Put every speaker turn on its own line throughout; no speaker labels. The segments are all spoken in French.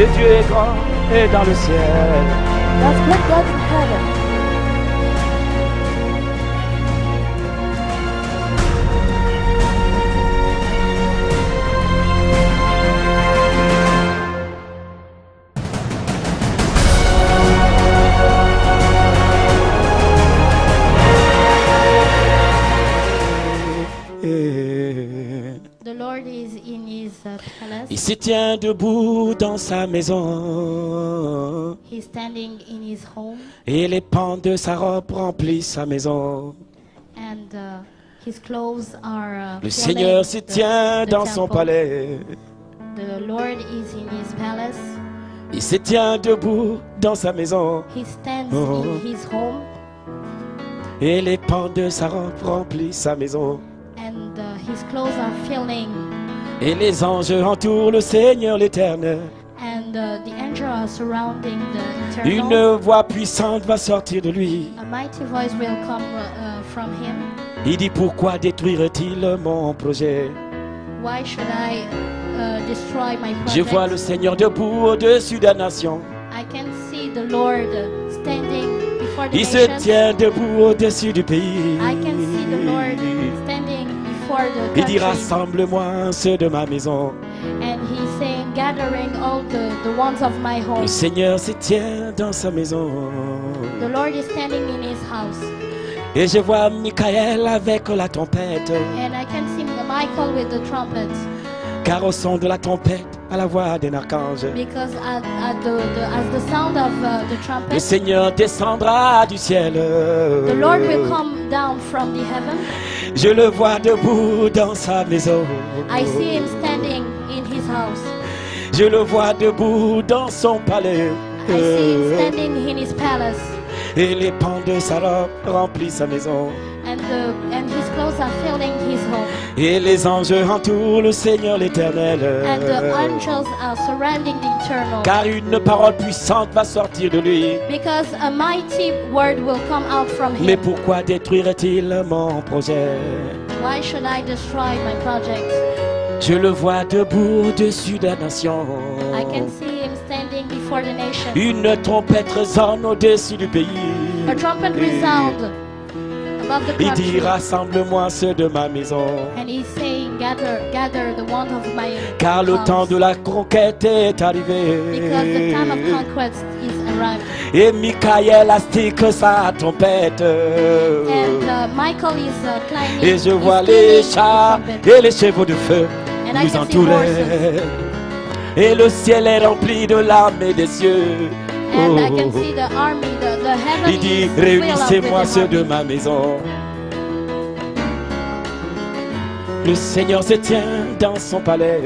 Ce Dieu est grand et dans le ciel.
That's great God in heaven.
The Lord is in his palace.
Il se tient debout dans sa maison.
He's standing in his home,
Et les pans de sa robe remplissent sa maison.
and his clothes are
Le
filling
Seigneur se tient
the
dans son
temple.
palais.
The Lord is in his palace.
Il se tient debout dans sa maison.
He stands
Oh.
in his home,
Et les pans de sa robe remplissent sa maison.
and his clothes are filling,
Et les anges entourent le Seigneur l'Éternel.
and the angels are surrounding the eternal.
Une voix puissante va sortir de lui.
A mighty voice will come from him.
Il dit, pourquoi détruirait-il mon projet?
Why should I destroy my
Je vois le
project?
Seigneur debout au-dessus de la nation.
I can see the Lord standing before the
Il se
nations.
tient debout au-dessus du pays.
I can see the Lord standing before the
Il dit,
country.
rassemble-moi ceux de ma maison.
And he's saying, gathering all the ones of my home.
Le Seigneur se tient dans sa maison.
The Lord is standing in his house.
Et je vois Michael avec la trompette.
And I can see Michael with the trumpet.
Car au son de la trompette, à la voix d'un archange,
Because as the sound of the
le
trumpet,
Seigneur descendra du ciel.
the Lord will come down from the heaven.
Je le vois debout dans sa maison.
I see him standing in his house.
Je le vois debout dans son palais.
I see him standing in his palace.
Et les pans de sa robe remplissent sa maison.
And his clothes are filling his home.
Et les anges entourent le Seigneur l'Éternel.
And the angels are surrounding the eternal.
Car une parole puissante va sortir de lui.
Because a mighty word will come out from
Mais
him.
pourquoi détruirait-il mon projet?
Why should I destroy my project?
Je le vois debout au-dessus de la nation.
I can see him standing before the nation.
Une trompette résonne au-dessus du pays.
A trumpet resound above the
Il dit,
country.
rassemble-moi ceux de ma maison.
And he's saying, gather the ones of my
Car le
house.
temps de la conquête est arrivé.
Because the time of conquest is arrived.
Et Michael astique sa trompette.
And Michael is climbing.
Et je
he's
vois
beating
les
the
chars
trumpet.
et les chevaux de feu
And I
nous
can see
entourer. Et le ciel est rempli de l'armée des cieux.
And I
Oh.
can see the army, the heaven
Il dit,
is filled up
réunissez-moi
with the
ceux de
army.
ma maison. Le Seigneur se tient dans son palais.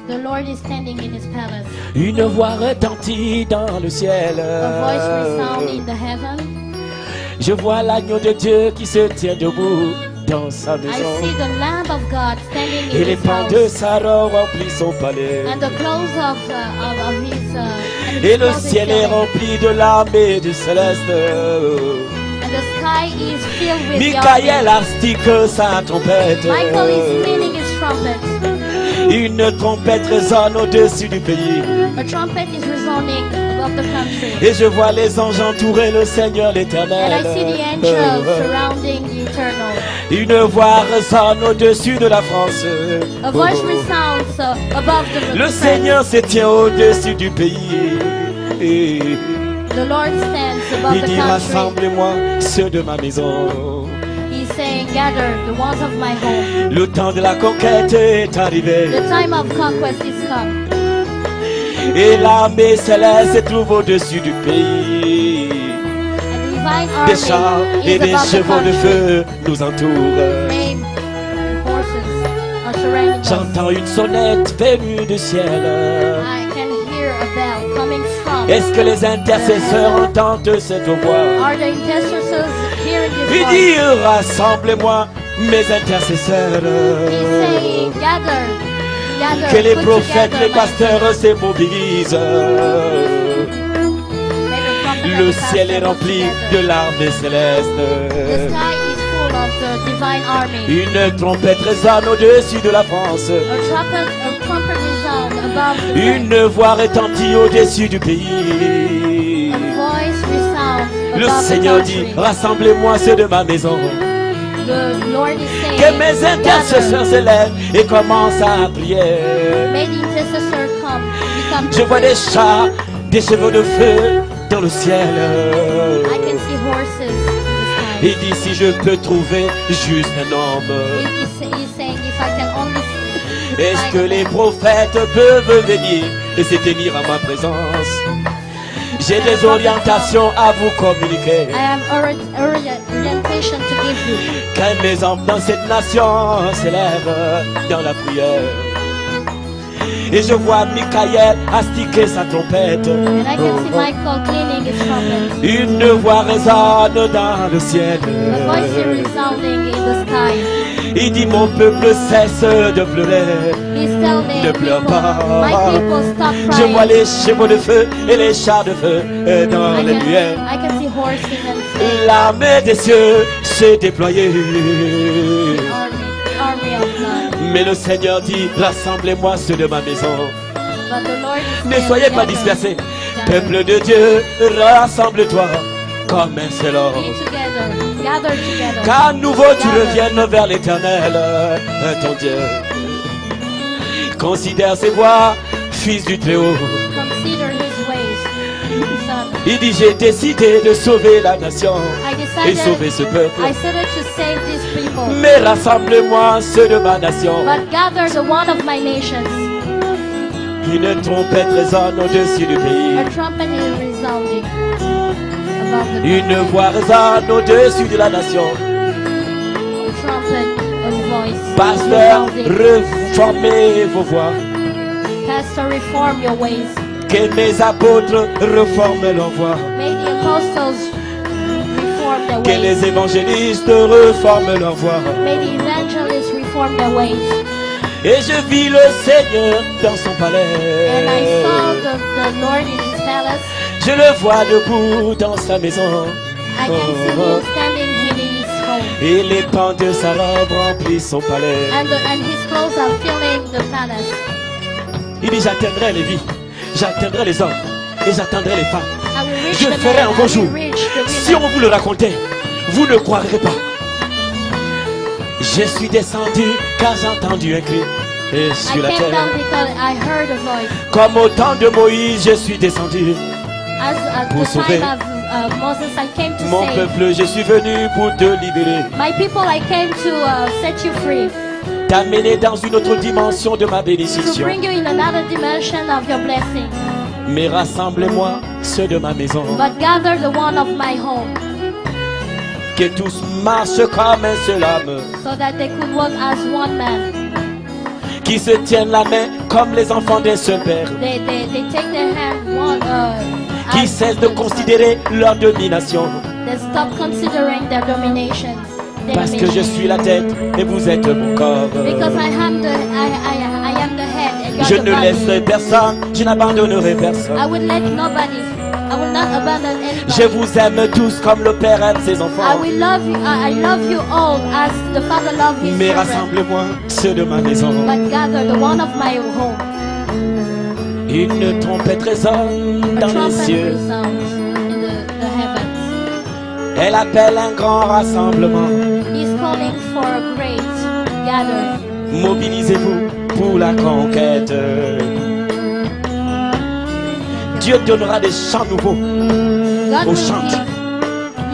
The Lord is standing in his palace.
Une voix retentit dans le ciel.
A voice resound in the heaven.
Je vois l'agneau de Dieu qui se tient debout dans sa
I
maison.
see the Lamb of God standing
Et
in
les
his
pans de
house.
sa robe remplissent son palais.
And the clothes of his and
Et
his
le
clothes is
ciel est
filling.
rempli de l'armée du céleste.
And the sky is filled with
Michael
the army.
astique sa trompette.
Michael is beating his trumpet.
Une trompette résonne au-dessus du pays.
A trumpet is resounding above the country.
Et je vois les anges entourer le Seigneur l'Éternel.
And I see the angels surrounding the eternal.
Une voix résonne au-dessus de la France.
A voice resounds above the
Le
the
Seigneur se tient au-dessus du pays. Et
The Lord stands above
il
the
dit,
country.
rassemble-moi ceux de ma maison.
He's saying, gather the ones of my home.
Le temps de la conquête est arrivé.
The time of conquest is come.
Et l'armée céleste se trouve au-dessus du pays.
And the divine
Des chars
army
et
is
des
above the
chevaux de
country.
feu nous entourent.
Trained and horses are surrounding us.
J'entends une sonnette venue du ciel.
I can hear a bell coming from.
Est-ce que les intercesseurs entendent cette voix?
Are the intercessors hearing this
Il
voice?
dit, rassemblez-moi mes intercesseurs.
He's saying, gather,
Que les
put
prophètes,
together
les
my
pasteurs se mobilisent.
May the prophet and
Le
the
ciel est
pastor
rempli
work
de
together.
l'armée céleste.
The sky is full of the divine army.
Une trompette résonne au-dessus de la France.
A trumpet resound above the earth.
Une voix retentit au-dessus du
A
pays.
voice resounds
Le
above the
Seigneur dit,
country.
rassemblez-moi ceux de ma maison.
The Lord is
Que
saying,
mes intercesseurs
gather,
s'élèvent et commencent à prier.
may the intercessor come, become
Je vois des chats, des chevaux de feu dans le ciel.
I can see horses in the
Il
sky.
dit, si je peux trouver juste un homme.
He's saying, if I can only
Est-ce
find
que
a
les
man.
prophètes peuvent venir et se tenir à ma présence? J'ai des orientations à vous communiquer.
I have orientation to give you.
Que mes hommes dans cette nation s'élèvent dans la prière. Et je vois Michael astiquer sa trompette.
And I can see Michael cleaning his trumpet.
Une voix résonne dans le ciel.
The voice is resounding in the sky.
Il dit, mon peuple cesse de pleurer.
He's telling
Ne
people,
pleure pas.
my people stop
Je vois
crying.
les chevaux de feu et les chars de feu dans les nuées.
I can see horses and slaves.
L'armée des cieux s'est déployée.
The army of God.
Mais le Seigneur dit, rassemblez-moi ceux de ma maison.
But the Lord is
Ne
saying,
soyez pas
gather,
dispersés.
gather.
Peuple de Dieu, rassemble-toi comme un seul
Be
homme.
together, gather together.
Qu'à nouveau tu reviennes vers l'éternel, ton Dieu. Considère ses voies, fils du Très-Haut.
Consider his ways, son.
Il dit, j'ai décidé de sauver la nation
I
et sauver
decided,
ce peuple.
I decided to save these people.
Mais rassemble-moi ceux de ma nation.
But gather the one of my nations.
Une trompette résonne au-dessus du
A
pays.
trumpet is resounding above the
Une voix résonne au-dessus de la nation.
A trumpet, a voice
Pasteur,
resounding.
reformez vos voix.
Pastor, reform your ways.
Que mes apôtres reforment leur voix.
May the apostles reform their
Que
ways.
les évangélistes reforment leur voix.
May the evangelists reform their ways.
Et je vis le Seigneur dans son
And I saw
palais.
the Lord in his palace.
Je le vois debout dans sa maison.
I can see him standing in his home.
Et les pans de sa robe remplissent son palais.
And his clothes are filling the palace.
Il dit, j'atteindrai les vies, j'atteindrai les hommes et j'attendrai les femmes.
I will reach
Je
the
ferai
men,
un
I
beau
will
jour.
reach the
Si
women.
on vous le racontait, vous ne croirez pas. Je suis descendu car j'ai entendu un cri et
I
sur la
came
terre.
down because I heard a voice.
Comme au temps de Moïse, je suis descendu.
As at
Pour
the
sauver.
time of Moses, I came to
Mon
save.
peuple, je suis venu pour te libérer.
My people, I came to set you free.
T'amener dans une autre dimension de ma
To
bénédiction.
bring you in another dimension of your blessing.
Mais rassemble-moi ceux de ma maison.
But gather the one of my home.
Que tous marchent comme un seul homme.
So that they could walk as one man.
Qui se tiennent la main comme les enfants d'un seul père.
They take their hand one
Qui
as
cessent de considérer leur domination.
they stop considering their dominations.
Parce que je suis la tête et vous êtes mon corps.
Because I am the head and you are
Je
the
ne
body.
laisserai personne, je n'abandonnerai personne.
I will let nobody. I will not abandon anybody.
Je vous aime tous comme le Père aime ses
I
enfants.
will love you. I love you all as the Father loves his
Mais
children.
rassemble-moi ceux de ma maison.
But gather the one of my home.
Une trompette résonne
A
dans les
trumpet
cieux.
resounds in the heavens.
Elle appelle un grand rassemblement.
He's calling for a great gathering.
Mobilisez-vous pour la conquête. Dieu donnera des chants nouveaux.
God
Au
will
chant.
give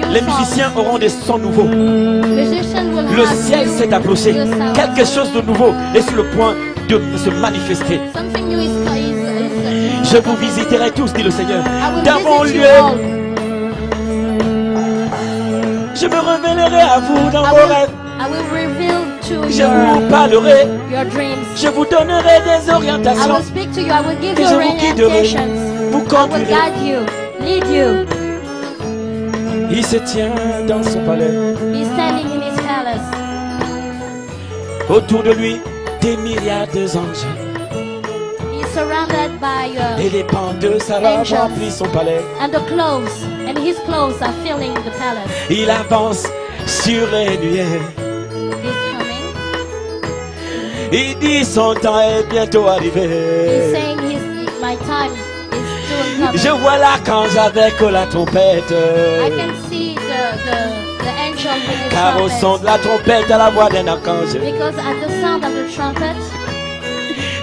new
Les
songs.
musiciens auront des sons nouveaux.
Musicians will
Le
have
ciel
new-
s'est approché.
new sounds.
Quelque chose de nouveau est sur le point de se manifester.
Something new is
Je vous visiterai tous, dit le Seigneur,
I will
dans mon
visit you
lieu.
all.
Je me révélerai à vous dans
I
vos
will,
rêves.
I will reveal to
Je vous parlerai.
your dreams.
Je vous donnerai des
I
orientations.
will speak to you. I will give
Et
you
je vous guiderai.
orientations.
Vous
I will
conduirez.
guide you, lead you.
Il se tient dans son palais.
He's standing in his palace.
Autour de lui, des myriades d'anges.
He's surrounded by
Et les pans de sa robe
Angels.
remplissent son palais.
and the clothes, and his clothes are filling the palace.
Il avance sur les nuées.
He's coming.
Il dit son temps est bientôt
He's
arrivé.
saying my time is soon coming.
Je vois l'archange avec la trompette.
I can see the angel with his
Car au son
trumpet.
de la trompette, à la voix d'un archange,
Because at the sound of the trumpet,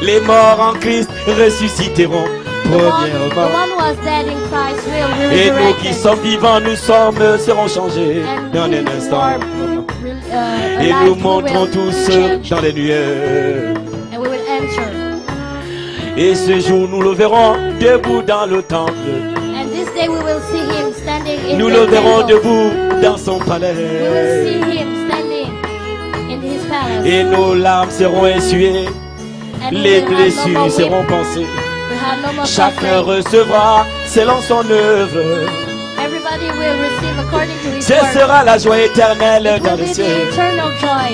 les morts en Christ ressusciteront
the one
premièrement.
who was dead in Christ will be
Et nous qui
resurrected.
sommes vivants, serons changés
And
en
we
un
who
instant.
are
Et
alive,
nous
we
monterons
will
tous
change
dans les nuées.
and we will enter.
Et ce jour, nous le verrons debout dans le temple.
And this day we will see him standing in
Nous
the
le verrons
temple.
debout dans son
We will
palais.
see him standing in his palace.
Et nos larmes seront essuyées.
And we
Les
will have no
blessures
more
seront
weep.
pansées.
We have no more
Chacun
suffering.
recevra selon son œuvre.
Everybody will receive according to his
Ce
work.
sera la joie éternelle
It
dans
will
le
be the
ciel.
eternal joy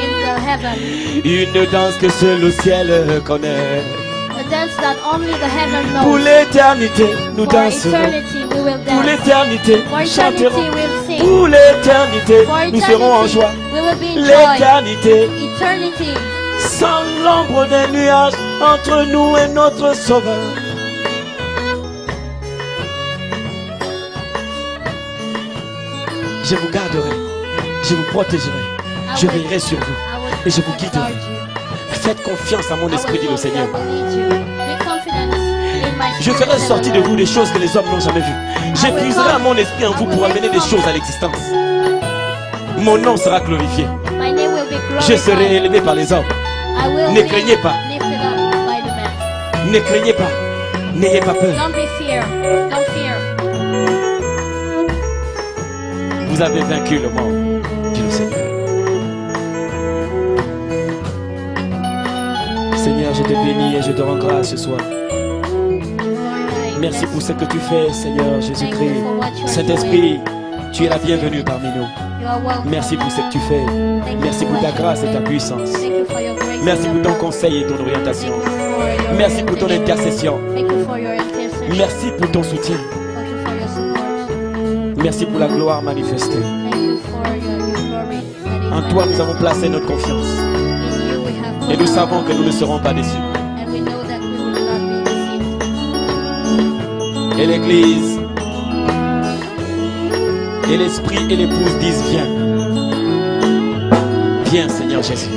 in the heaven.
Une danse que seul le ciel connaît.
A dance that only the heaven
Pour
knows.
l'éternité, nous
For
danserons.
eternity we will
Pour
dance.
l'éternité,
For
nous
eternity
chanterons.
we'll sing.
Pour l'éternité,
For
nous serons en
eternity
joie.
we will be in joy.
L'éternité,
Eternity
sans l'ombre d'un nuage entre nous et notre Sauveur. Je vous garderai, je vous protégerai, je veillerai sur vous.
I will
Et je vous guiderai.
guard you.
Faites confiance à mon esprit, dit le Seigneur. Je ferai
ferai
sortir de vous des choses que les hommes n'ont jamais vues. J'épuiserai à mon esprit en vous pour amener des choses à l'existence. Mon nom sera glorifié. Je serai élevé par les hommes. Ne craignez pas. Ne craignez pas. N'ayez pas peur.
Don't be fear. Don't fear.
Vous avez vaincu le monde, dit le Seigneur. Seigneur, je te bénis et je te rends grâce ce soir. Merci pour ce que tu fais, Seigneur Jésus-Christ. Saint-Esprit, tu es la bienvenue parmi nous.
You are welcome.
Merci pour ce que tu fais. Merci pour ta grâce et ta puissance.
Thank you for your grace
Merci
and
pour ton
your
conseil et ton
Thank
orientation.
you for your
Merci pour ton
orientation.
intercession.
Thank you for your intercession.
Merci pour ton soutien.
Thank you for your support.
Merci pour la gloire manifestée.
Thank you for your glory that is
En toi, nous avons placé notre confiance.
in you. We have
Et nous savons que nous ne serons pas déçus.
and we know that we will not be deceived.
Et l'Église et l'Esprit et l'épouse disent viens. Viens, Seigneur Jésus.